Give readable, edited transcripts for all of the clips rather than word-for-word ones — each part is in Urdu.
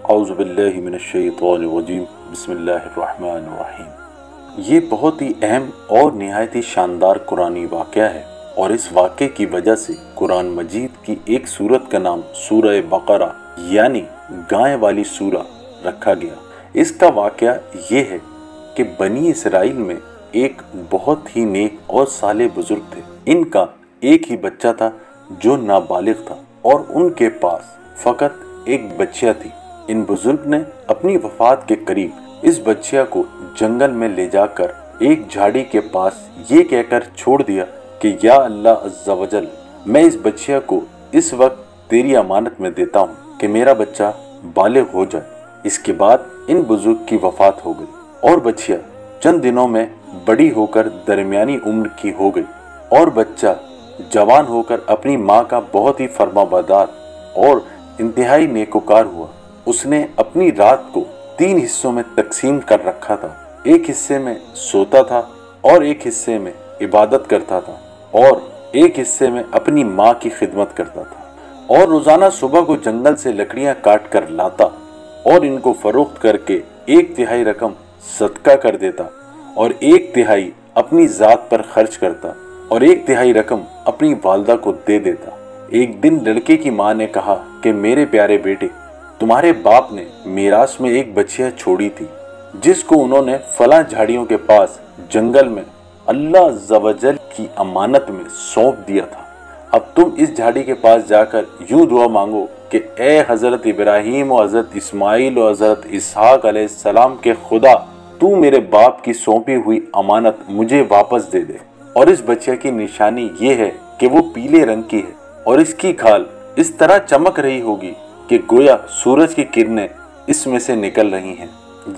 اعوذ باللہ من الشیطان الرجیم بسم اللہ الرحمن الرحیم۔ یہ بہت ہی اہم اور نہایت ہی شاندار قرآنی واقعہ ہے، اور اس واقعے کی وجہ سے قرآن مجید کی ایک سورت کا نام سورہ بقرہ یعنی گائے والی سورہ رکھا گیا۔ اس کا واقعہ یہ ہے کہ بنی اسرائیل میں ایک بہت ہی نیک اور صالح بزرگ تھے۔ ان کا ایک ہی بچہ تھا جو نابالغ تھا، اور ان کے پاس فقط ایک بچیا تھی۔ ان بزرگ نے اپنی وفات کے قریب اس بچیا کو جنگل میں لے جا کر ایک جھاڑی کے پاس یہ کہہ کر چھوڑ دیا کہ یا اللہ عز و جل، میں اس بچیا کو اس وقت تیری امانت میں دیتا ہوں کہ میرا بچہ بالغ ہو جائے۔ اس کے بعد ان بزرگ کی وفات ہو گئی، اور بچیا چند دنوں میں بڑی ہو کر درمیانی عمر کی ہو گئی، اور بچہ جوان ہو کر اپنی ماں کا بہت ہی فرما بردار اور انتہائی نیکوکار ہوا۔ اس نے اپنی رات کو 3 حصوں میں تقسیم کر رکھا تھا۔ ایک حصے میں سوتا تھا، اور ایک حصے میں عبادت کرتا تھا، اور ایک حصے میں اپنی ماں کی خدمت کرتا تھا، اور روزانہ صبح کو جنگل سے لکڑیاں کاٹ کر لاتا اور ان کو فروخت کر کے 1/3 رقم صدقہ کر دیتا، اور 1/3 اپنی ذات پر خرچ کرتا، اور 1/3 رقم اپنی والدہ کو دے دیتا۔ ایک دن لڑکے کی ماں نے کہا کہ میرے پیارے بیٹے، تمہارے باپ نے میراث میں ایک بچیا چھوڑی تھی جس کو انہوں نے فلاں جھاڑیوں کے پاس جنگل میں اللہ عز و جل کی امانت میں سونپ دیا تھا۔ اب تم اس جھاڑی کے پاس جا کر یوں دعا مانگو کہ اے حضرت ابراہیم و حضرت اسماعیل و حضرت اسحاق علیہ السلام کے خدا، تو میرے باپ کی سونپی ہوئی امانت مجھے واپس دے دے۔ اور اس بچے کی نشانی یہ ہے کہ وہ پیلے رنگ کی ہے، اور اس کی کھال اس طرح چمک رہی ہوگی کہ گویا سورج کی کرنیں اس میں سے نکل رہی ہیں۔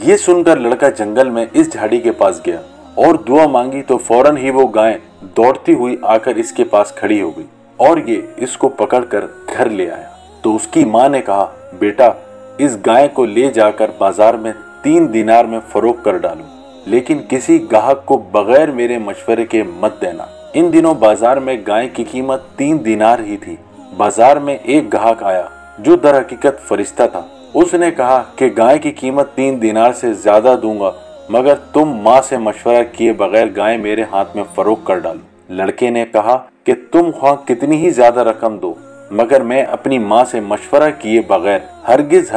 یہ سن کر لڑکا جنگل میں اس جھاڑی کے پاس گیا اور دعا مانگی تو فوراً ہی وہ گائے دوڑتی ہوئی آ کر اس کے پاس کھڑی ہو گئی، اور یہ اس کو پکڑ کر گھر لے آیا۔ تو اس کی ماں نے کہا، بیٹا اس گائے کو لے جا کر بازار میں 3 دینار میں فروخت کر ڈالو، لیکن کسی گاہک کو بغیر میرے مشورے کے مت دینا۔ ان دنوں بازار میں گائے کی قیمت 3 دینار ہی تھی۔ بازار میں ایک گاہک آیا جو در حقیقت فرشتہ تھا۔ اس نے کہا کہ گائے کی قیمت 3 دینار سے زیادہ دوں گا مگر تم ماں سے مشورہ کیے بغیر گائے میرے ہاتھ میں فروخت کر ڈالو۔ لڑکے نے کہا کہ تم خواہ کتنی ہی زیادہ رقم دو مگر میں اپنی ماں سے مشورہ کیے بغیر ہرگز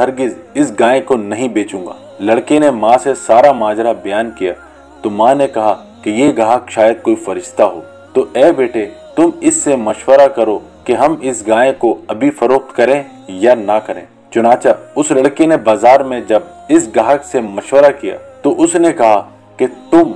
اس گائے کو نہیں بیچوں گا۔ لڑکے نے ماں سے سارا ماجرا بیان کیا تو ماں نے کہا کہ یہ گاہک شاید کوئی فرشتہ ہو، تو اے بیٹے تم اس سے مشورہ کرو کہ ہم اس گائے کو ابھی فروخت کریں یا نہ کریں۔ چنانچہ اس لڑکے نے بازار میں جب اس گاہک سے مشورہ کیا تو اس نے کہا کہ تم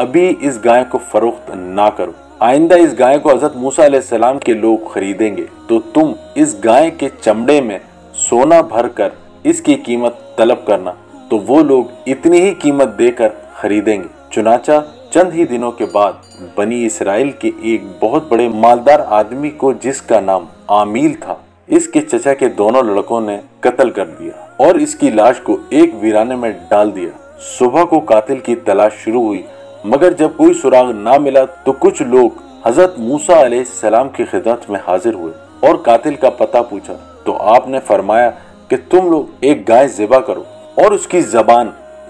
ابھی اس گائے کو فروخت نہ کرو، آئندہ اس گائے کو حضرت موسیٰ علیہ السلام کے لوگ خریدیں گے تو تم اس گائے کے چمڑے میں سونا بھر کر اس کی قیمت طلب کرنا، تو وہ لوگ اتنی ہی قیمت دے کر خریدیں گے۔ چنانچہ چند ہی دنوں کے بعد بنی اسرائیل کے ایک بہت بڑے مالدار آدمی کو، جس کا نام عامیل تھا، اس کے چچا کے دونوں لڑکوں نے قتل کر دیا اور اس کی لاش کو ایک ویرانے میں ڈال دیا۔ صبح کو قاتل کی تلاش شروع ہوئی مگر جب کوئی سراغ نہ ملا تو کچھ لوگ حضرت موسیٰ علیہ السلام کی خدمت میں حاضر ہوئے اور قاتل کا پتہ پوچھا تو آپ نے فرمایا کہ تم لوگ ایک گائے ذبح کرو اور اس کی زبان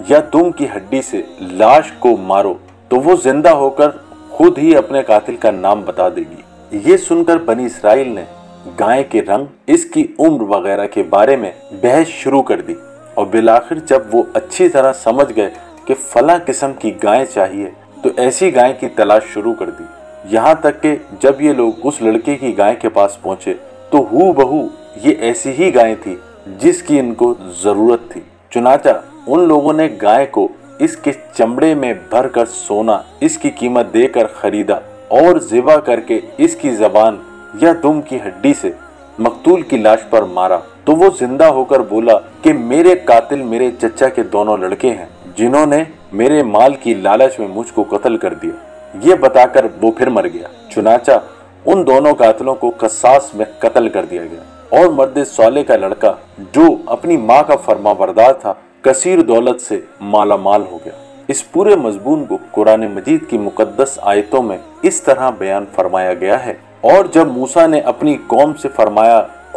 یا دم کی ہڈی سے لاش کو مارو تو وہ زندہ ہو کر خود ہی اپنے قاتل کا نام بتا دے گی۔ یہ سن کر بنی اسرائیل نے گائے کے رنگ، اس کی عمر وغیرہ کے بارے میں بحث شروع کر دی، اور بالآخر جب وہ اچھی طرح سمجھ گئے کہ فلاں قسم کی گائے چاہیے تو ایسی گائے کی تلاش شروع کر دی۔ یہاں تک کہ جب یہ لوگ اس لڑکے کی گائے کے پاس پہنچے تو ہو بہو یہ ایسی ہی گائے تھی جس کی ان کو ضرورت تھی۔ چنانچہ ان لوگوں نے گائے کو اس کے چمڑے میں بھر کر سونا اس کی قیمت دے کر خریدا اور ذبح کر کے اس کی زبان یا دم کی ہڈی سے مقتول کی لاش پر مارا تو وہ زندہ ہو کر بولا کہ میرے قاتل میرے چچا کے دونوں لڑکے ہیں جنہوں نے میرے مال کی لالچ میں مجھ کو قتل کر دیا۔ یہ بتا کر وہ پھر مر گیا۔ چنانچہ ان دونوں قاتلوں کو قصاص میں قتل کر دیا گیا، اور مرد صالح کا لڑکا جو اپنی ماں کا فرما بردار تھا کثیر دولت سے مالا مال ہو گیا۔ اس پورے مضمون کو قرآن مجید کی مقدس آیتوں میں اس طرح بیان فرمایا گیا ہے، اور جب موسیٰ نے اپنی قوم سے فرمایا